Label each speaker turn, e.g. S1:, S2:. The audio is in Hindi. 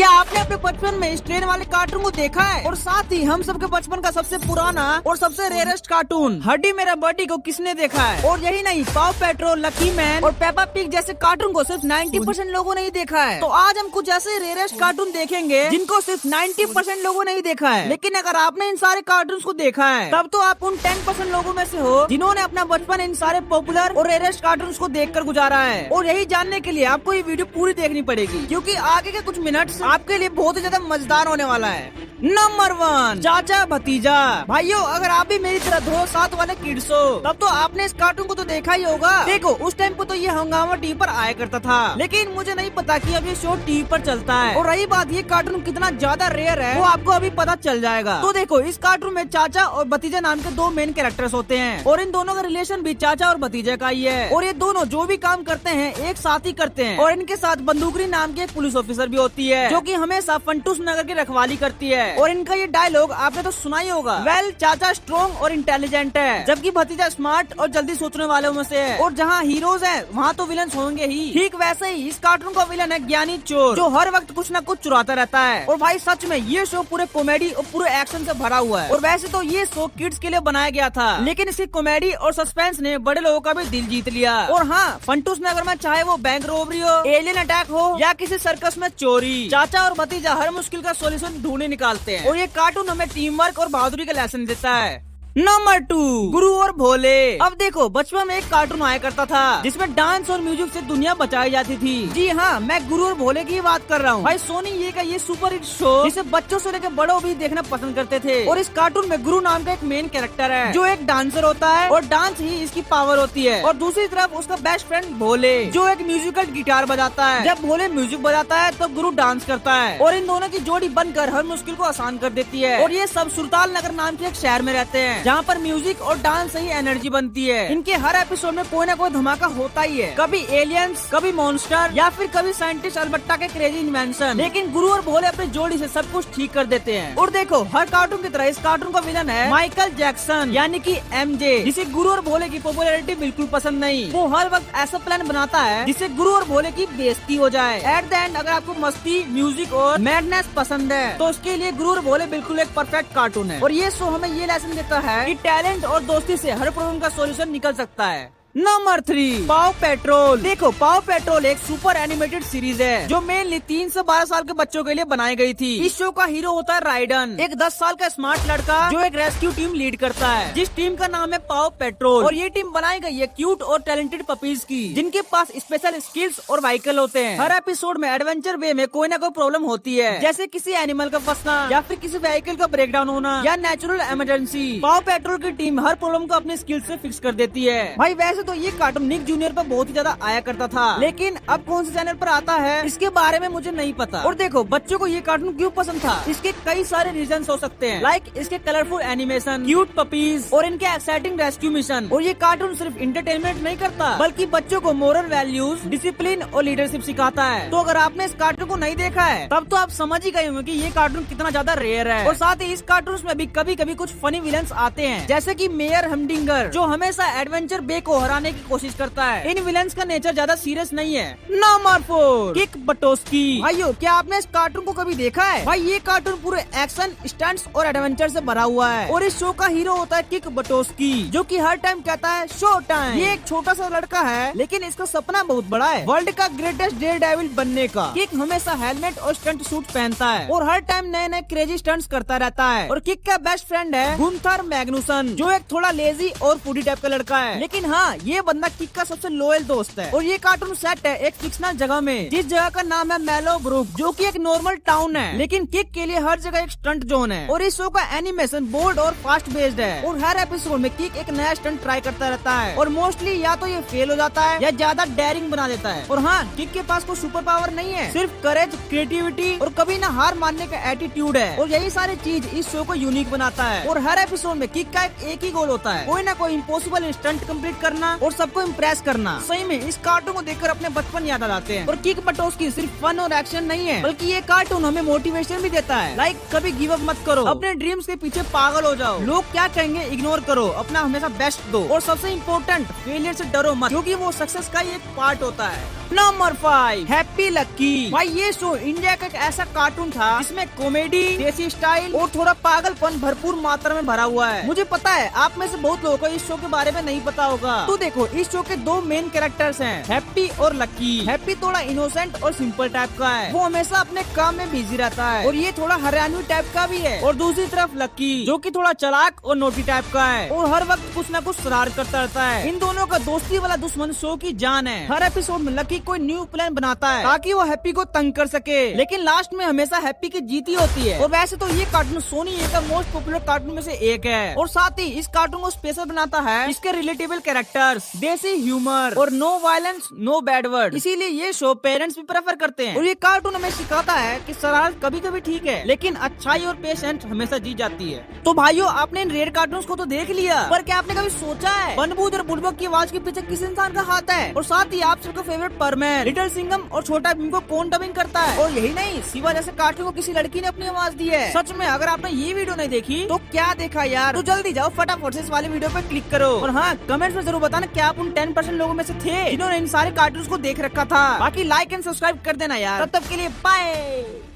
S1: क्या आपने अपने बचपन में इस ट्रेन वाले कार्टून को देखा है? और साथ ही हम सबके बचपन का सबसे पुराना और सबसे रेयरेस्ट कार्टून हड्डी मेरा बॉडी को किसने देखा है? और यही नहीं, पाव पेट्रोल, लकी मैन और पेपा पिग जैसे कार्टून को सिर्फ 90% लोगों ने ही देखा है। तो आज हम कुछ ऐसे रेयरेस्ट कार्टून देखेंगे जिनको सिर्फ 90% लोगों ने ही देखा है। लेकिन अगर आपने इन सारे कार्टून को देखा है तब तो आप उन 10% लोगों में से हो जिन्होंने अपना बचपन इन सारे पॉपुलर और रेयरेस्ट कार्टून को देखकर गुजारा है। और यही जानने के लिए आपको ये वीडियो पूरी देखनी पड़ेगी, क्योंकि आगे के कुछ मिनट आपके लिए बहुत ही ज्यादा मजेदार होने वाला है। नंबर 1, चाचा भतीजा। भाइयों, अगर आप भी मेरी तरह 2-7 वाले किड्स हो तब तो आपने इस कार्टून को तो देखा ही होगा। देखो, उस टाइम पे तो ये हंगामा टीवी पर आया करता था, लेकिन मुझे नहीं पता कि अब ये शो टीवी पर चलता है। और रही बात ये कार्टून कितना ज्यादा रेयर है, वो आपको अभी पता चल जाएगा। तो देखो, इस कार्टून में चाचा और भतीजा नाम के 2 मेन कैरेक्टर्स होते हैं और इन दोनों का रिलेशन भी चाचा और भतीजे का ही है। और ये दोनों जो भी काम करते हैं एक साथ ही करते हैं। और इनके साथ बंदूकरी नाम की एक पुलिस ऑफिसर भी होती है जो कि हमेशा फंटूस नगर की रखवाली करती है। और इनका ये डायलॉग आपने तो सुना ही होगा, वेल, चाचा स्ट्रॉन्ग और इंटेलिजेंट है, जबकि भतीजा स्मार्ट और जल्दी सोचने वालों में से है। और जहाँ हीरोज हैं वहाँ तो विलन होंगे ही। ठीक वैसे ही इस कार्टून का विलन है ज्ञानी चोर, जो हर वक्त कुछ न कुछ चुराता रहता है। और भाई सच में ये शो पूरे कॉमेडी और पूरे एक्शन से भरा हुआ है। और वैसे तो ये शो किड्स के लिए बनाया गया था, लेकिन इसकी कॉमेडी और सस्पेंस ने बड़े लोगों का भी दिल जीत लिया। और हाँ, फंटूस नगर में चाहे वो बैंक रोबरी हो, एलियन अटैक हो या किसी सर्कस में चोरी, चाचा और भतीजा हर मुश्किल का सॉल्यूशन ढूंढे निकालते हैं। और ये कार्टून हमें टीम वर्क और बहादुरी का लेसन देता है। नंबर 2, गुरु और भोले। अब देखो, बचपन में एक कार्टून आया करता था जिसमें डांस और म्यूजिक से दुनिया बचाई जाती थी। जी हाँ, मैं गुरु और भोले की बात कर रहा हूँ। भाई सोनी ये का ये सुपर हिट शो जिसे बच्चों से लेकर बड़ों भी देखना पसंद करते थे। और इस कार्टून में गुरु नाम का एक मेन कैरेक्टर है जो एक डांसर होता है और डांस ही इसकी पावर होती है। और दूसरी तरफ उसका बेस्ट फ्रेंड भोले, जो एक म्यूजिकल गिटार बजाता है। जब भोले म्यूजिक बजाता है तो गुरु डांस करता है। और इन दोनों की जोड़ी बनकर हर मुश्किल को आसान कर देती है। और ये सब सुरताल नगर नाम के एक शहर में रहते हैं, जहाँ पर म्यूजिक और डांस से ही एनर्जी बनती है। इनके हर एपिसोड में कोई ना कोई धमाका होता ही है, कभी एलियंस, कभी मॉन्स्टर या फिर कभी साइंटिस्ट अलबट्टा के क्रेजी इन्वेंशन। लेकिन गुरु और भोले अपनी जोड़ी से सब कुछ ठीक कर देते हैं। और देखो, हर कार्टून की तरह इस कार्टून का विलन है माइकल जैक्सन, यानी कि MJ, जिसे गुरु और भोले की पॉपुलैरिटी बिल्कुल पसंद नहीं। वो हर वक्त ऐसा प्लान बनाता है जिससे गुरु और भोले की बेइज्जती हो जाए। एट द एंड, अगर आपको मस्ती, म्यूजिक और मैडनेस पसंद है तो उसके लिए गुरु और भोले बिल्कुल एक परफेक्ट कार्टून है। और ये शो हमें ये लेसन देता है कि टैलेंट और दोस्ती से हर प्रॉब्लम का सॉल्यूशन निकल सकता है। नंबर 3, पाव पेट्रोल। देखो, पाव पेट्रोल एक सुपर एनिमेटेड सीरीज है जो मेनली 3 से 12 साल के बच्चों के लिए बनाई गई थी। इस शो का हीरो होता है राइडन, एक 10 साल का स्मार्ट लड़का जो एक रेस्क्यू टीम लीड करता है, जिस टीम का नाम है पाव पेट्रोल। और ये टीम बनाई गई है क्यूट और टैलेंटेड पपीज की, जिनके पास स्पेशल स्किल्स और व्हीकल होते हैं। हर एपिसोड में एडवेंचर वे में कोई ना कोई प्रॉब्लम होती है, जैसे किसी एनिमल का फंसना या फिर किसी व्हीकल का ब्रेकडाउन होना या नेचुरल इमरजेंसी। पाव पेट्रोल की टीम हर प्रॉब्लम को अपनी स्किल से फिक्स कर देती है। भाई वैसे तो ये कार्टून निक जूनियर पर बहुत ही ज्यादा आया करता था, लेकिन अब कौन से चैनल पर आता है इसके बारे में मुझे नहीं पता। और देखो, बच्चों को ये कार्टून क्यों पसंद था, इसके कई सारे रीजन हो सकते हैं, लाइक इसके कलरफुल एनिमेशन, क्यूट पपीज और इनके एक्साइटिंग रेस्क्यू मिशन। और ये कार्टून सिर्फ इंटरटेनमेंट नहीं करता, बल्कि बच्चों को मोरल वैल्यूज, डिसिप्लिन और लीडरशिप सिखाता है। तो अगर आपने इस कार्टून को नहीं देखा है तब तो आप समझ ही गए होंगे कि ये कार्टून कितना ज्यादा रेयर है। और साथ ही इस कार्टून में भी कभी कभी कुछ फनी विलन्स आते हैं, जैसे की मेयर हमडिंगर, जो हमेशा एडवेंचर बे को हराने की कोशिश करता है। इन विलन्स का नेचर ज्यादा सीरियस नहीं है। Number 4, Kick Buttowski. भाइयों, क्या आपने इस कार्टून को कभी देखा है? भाई ये कार्टून पूरे एक्शन, स्टंट्स और एडवेंचर से भरा हुआ है। और इस शो का हीरो होता है किक बटोस्की, जो कि हर टाइम कहता है शो टाइम। ये एक छोटा सा लड़का है, लेकिन इसका सपना बहुत बड़ा है, वर्ल्ड का ग्रेटेस्ट डेयरडेविल बनने का। किक हमेशा हेलमेट और स्टंट सूट पहनता है और हर टाइम नए नए क्रेजी स्टंट्स करता रहता है। और किक का बेस्ट फ्रेंड है गुंथर मैग्नुसन, जो एक थोड़ा लेजी और फूडी टाइप का लड़का है। लेकिन हाँ, ये बंदा किक का सबसे लोयल दोस्त है। और ये कार्टून सेट है एक फिक्शनल जगह में, जिस जगह का नाम है मेलो ब्रुक, जो कि एक नॉर्मल टाउन है, लेकिन किक के लिए हर जगह एक स्टंट जोन है। और इस शो का एनिमेशन बोल्ड और फास्ट बेस्ड है। और हर एपिसोड में किक एक नया स्टंट ट्राई करता रहता है, और मोस्टली या तो ये फेल हो जाता है या ज्यादा डेयरिंग बना देता है। और हाँ, किक के पास कोई सुपर पावर नहीं है, सिर्फ करेज, क्रिएटिविटी और कभी ना हार मानने का एटीट्यूड है। और यही सारी चीज इस शो को यूनिक बनाता है। और हर एपिसोड में किक का एक ही गोल होता है, कोई ना कोई इम्पॉसिबल स्टंट कंप्लीट करना और सबको इम्प्रेस करना। सही में इस कार्टून को देखकर अपने बचपन याद आ जाते हैं। और किक बटोस्की सिर्फ फन और एक्शन नहीं है, बल्कि ये कार्टून हमें मोटिवेशन भी देता है। लाइक कभी गिव अप मत करो, अपने ड्रीम्स के पीछे पागल हो जाओ, लोग क्या कहेंगे इग्नोर करो, अपना हमेशा बेस्ट दो, और सबसे इम्पोर्टेंट फेलियर से डरो मत, क्योंकि वो सक्सेस का ही एक पार्ट होता है। नंबर 5, हैप्पी लक्की। भाई ये शो इंडिया का एक ऐसा कार्टून था जिसमें कॉमेडी, देसी स्टाइल और थोड़ा पागलपन भरपूर मात्रा में भरा हुआ है। मुझे पता है आप में से बहुत लोगों को इस शो के बारे में नहीं पता होगा। तो देखो, इस शो के दो मेन कैरेक्टर्स हैं, हैप्पी और लक्की। हैप्पी थोड़ा इनोसेंट और सिंपल टाइप का है, वो हमेशा अपने काम में बिजी रहता है, और ये थोड़ा हरियाणवी टाइप का भी है। और दूसरी तरफ लक्की, जो कि थोड़ा चालाक और नोटी टाइप का है, और हर वक्त कुछ न कुछ शरारत करता रहता है। इन दोनों का दोस्ती वाला दुश्मन शो की जान है। हर एपिसोड में लक्की कोई न्यू प्लान बनाता है ताकि वो हैप्पी को तंग कर सके, लेकिन लास्ट में हमेशा हैप्पी की जीत ही होती है। और वैसे तो ये कार्टून सोनी का मोस्ट पॉपुलर कार्टून में से एक है, और साथ ही इस कार्टून को स्पेशल बनाता है इसके रिलेटेबल कैरेक्टर्स, देसी ह्यूमर और no violence, no bad word. इसीलिए ये शो पेरेंट्स भी प्रेफर करते हैं। और ये कार्टून हमें सिखाता है कि शरारत कभी कभी ठीक है, लेकिन अच्छाई और पेशेंस हमेशा जीत जाती है। तो भाइयों, आपने इन रेयर कार्टून को तो देख लिया, पर क्या आपने कभी सोचा है बनबूज और बुड़बक की आवाज के पीछे किस इंसान का हाथ है? और साथ ही आप सबका फेवरेट परमैन, लिटिल सिंघम और छोटा भीम को कौन डबिंग करता है? और यही नहीं, शिवा जैसे कार्टून को किसी लड़की ने अपनी आवाज दी है। सच में अगर आपने ये वीडियो नहीं देखी तो क्या देखा यार, तो जल्दी जाओ फटाफट से इस वाले वीडियो पे क्लिक करो। और हाँ, कमेंट्स में जरूर बताना क्या आप उन 10% लोगों में से थे जिन्होंने इन सारे कार्टून को देख रखा था। बाकी लाइक एंड सब्सक्राइब कर देना यार। तब तक के लिए बाय।